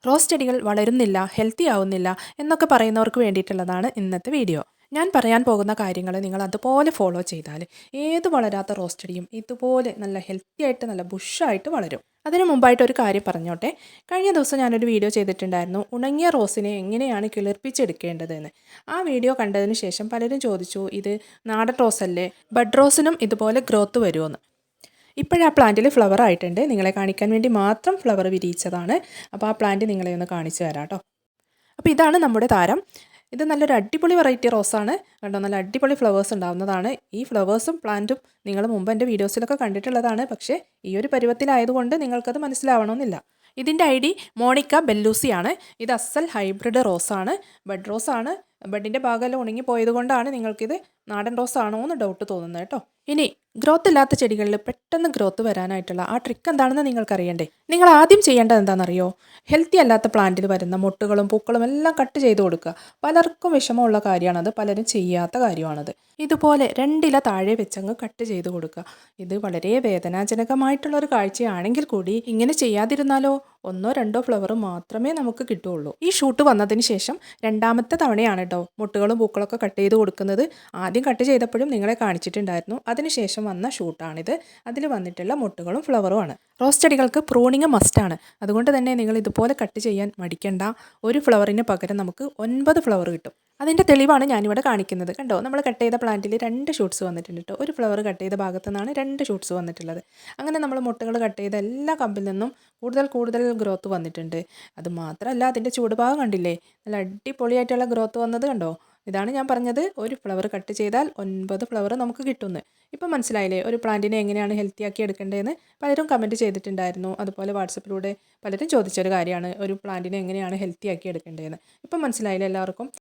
Rose ചെടികൾ വളരുന്നില്ല, healthy ആവുന്നില്ല എന്നൊക്കെ പറയുന്നവർക്ക് വേണ്ടിയിട്ടുള്ളതാണ് ഇന്നത്തെ വീഡിയോ. ഞാൻ പറയാൻ പോകുന്ന കാര്യങ്ങൾ നിങ്ങൾ അതുപോലെ ഫോളോ ചെയ്താൽ ഏത് വളരാത്ത റോസ് ചെടിയും ഇതുപോലെ നല്ല ഹെൽത്തി ആയിട്ട് നല്ല ബുഷായിട്ട് വളരും. അതിന് മുമ്പായിട്ട് ഒരു കാര്യം പറഞ്ഞോട്ടെ. കഴിഞ്ഞ ദിവസം ഞാനൊരു വീഡിയോ ചെയ്തിട്ടുണ്ടായിരുന്നു ഉണങ്ങിയ റോസിനെ എങ്ങനെയാണ് കിളിർപ്പിച്ചെടുക്കേണ്ടതെന്ന്. ആ വീഡിയോ കണ്ടതിന് ശേഷം പലരും ചോദിച്ചു, ഇത് നാടൻ റോസല്ലേ, ബഡ് റോസിനും ഇതുപോലെ ഗ്രോത്ത് വരുമോയെന്ന്. ഇപ്പോഴാ പ്ലാന്റിൽ ഫ്ലവർ ആയിട്ടുണ്ട്. നിങ്ങളെ കാണിക്കാൻ വേണ്ടി മാത്രം ഫ്ലവർ വിരിയിച്ചതാണ്. അപ്പോൾ ആ പ്ലാന്റ് നിങ്ങളെ ഒന്ന് കാണിച്ചു തരാം കേട്ടോ. അപ്പോൾ ഇതാണ് നമ്മുടെ താരം. ഇത് നല്ലൊരു അടിപൊളി വെറൈറ്റി റോസാണ് കണ്ടോ. നല്ല അടിപൊളി ഫ്ലവേഴ്സ് ഉണ്ടാകുന്നതാണ്. ഈ ഫ്ലവേഴ്സും പ്ലാന്റും നിങ്ങൾ മുമ്പ് എൻ്റെ വീഡിയോസിലൊക്കെ കണ്ടിട്ടുള്ളതാണ്. പക്ഷേ ഈ ഒരു പരുവത്തിലായതുകൊണ്ട് നിങ്ങൾക്കത് മനസ്സിലാവണമെന്നില്ല. ഇതിൻ്റെ ഐ ഡി മോണിക്ക ബെല്ലൂസിയാണ്. ഇത് അസൽ ഹൈബ്രിഡ് റോസാണ്, ബഡ് റോസാണ്. ബഡിൻ്റെ ഭാഗമെല്ലാം ഉണങ്ങിപ്പോയത് കൊണ്ടാണ് നിങ്ങൾക്കിത് നാടൻ റോസ് ആണോ എന്ന് ഡൗട്ട് തോന്നുന്നത് കേട്ടോ. ഇനി ഗ്രോത്ത് ഇല്ലാത്ത ചെടികളിൽ പെട്ടെന്ന് ഗ്രോത്ത് വരാനായിട്ടുള്ള ആ ട്രിക്ക് എന്താണെന്ന് നിങ്ങൾക്കറിയണ്ടേ? നിങ്ങൾ ആദ്യം ചെയ്യേണ്ടത് എന്താണെന്നറിയോ? ഹെൽത്തി അല്ലാത്ത പ്ലാന്റിൽ വരുന്ന മുട്ടുകളും പൂക്കളും എല്ലാം കട്ട് ചെയ്ത് കൊടുക്കുക. പലർക്കും വിഷമമുള്ള കാര്യമാണത്, പലരും ചെയ്യാത്ത കാര്യമാണത്. ഇതുപോലെ 2 ഇല താഴെ വെച്ചങ്ങ് കട്ട് ചെയ്ത് കൊടുക്കുക. ഇത് വളരെ വേദനാജനകമായിട്ടുള്ളൊരു കാഴ്ചയാണെങ്കിൽ കൂടി ഇങ്ങനെ ചെയ്യാതിരുന്നാലോ 1-2 ഫ്ലവർ മാത്രമേ നമുക്ക് കിട്ടുകയുള്ളൂ. ഈ ഷൂട്ട് വന്നതിന് ശേഷം 2ാമത്തെ തവണയാണ് കേട്ടോ മുട്ടുകളും പൂക്കളൊക്കെ കട്ട് ചെയ്ത് കൊടുക്കുന്നത്. ആദ്യം കട്ട് ചെയ്തപ്പോഴും നിങ്ങളെ കാണിച്ചിട്ടുണ്ടായിരുന്നു. അതിനുശേഷം വന്ന ഷൂട്ടാണിത്. അതിൽ വന്നിട്ടുള്ള മുട്ടുകളും ഫ്ലവറുമാണ്. റോസ് ചെടികൾക്ക് പ്രൂണിങ് മസ്റ്റാണ്. അതുകൊണ്ട് തന്നെ നിങ്ങൾ ഇതുപോലെ കട്ട് ചെയ്യാൻ മടിക്കണ്ട. ഒരു ഫ്ലവറിന് പകരം നമുക്ക് 9 ഫ്ലവർ കിട്ടും. അതിൻ്റെ തെളിവാണ് ഞാനിവിടെ കാണിക്കുന്നത്. കണ്ടോ, നമ്മൾ കട്ട് ചെയ്ത പ്ലാന്റിൽ 2 ഷൂട്ട്സ് വന്നിട്ടുണ്ട് കേട്ടോ. ഒരു ഫ്ലവർ കട്ട് ചെയ്ത ഭാഗത്തു നിന്നാണ് 2 ഷൂട്ട്സ് വന്നിട്ടുള്ളത്. അങ്ങനെ നമ്മൾ മുട്ടുകൾ കട്ട് ചെയ്ത എല്ലാ കമ്പിൽ നിന്നും കൂടുതൽ ഗ്രോത്ത് വന്നിട്ടുണ്ട്. അത് മാത്രമല്ല, അതിൻ്റെ ചൂടുഭാഗം കണ്ടില്ലേ, നല്ല അടിപൊളിയായിട്ടുള്ള ഗ്രോത്ത് വന്നത് കണ്ടോ. ഇതാണ് ഞാൻ പറഞ്ഞത്, ഒരു ഫ്ലവർ കട്ട് ചെയ്താൽ 9 ഫ്ലവർ നമുക്ക് കിട്ടുമെന്ന്. ഇപ്പം മനസ്സിലായില്ലേ ഒരു പ്ലാന്റിനെ എങ്ങനെയാണ് ഹെൽത്തി ആക്കി എടുക്കേണ്ടതെന്ന്? പലരും കമൻറ്റ് ചെയ്തിട്ടുണ്ടായിരുന്നു. അതുപോലെ വാട്സപ്പിലൂടെ പലരും ചോദിച്ചൊരു കാര്യമാണ്, ഒരു പ്ലാന്റിനെ എങ്ങനെയാണ് ഹെൽത്തി ആക്കി എടുക്കേണ്ടതെന്ന്. ഇപ്പം മനസ്സിലായില്ലേ എല്ലാവർക്കും?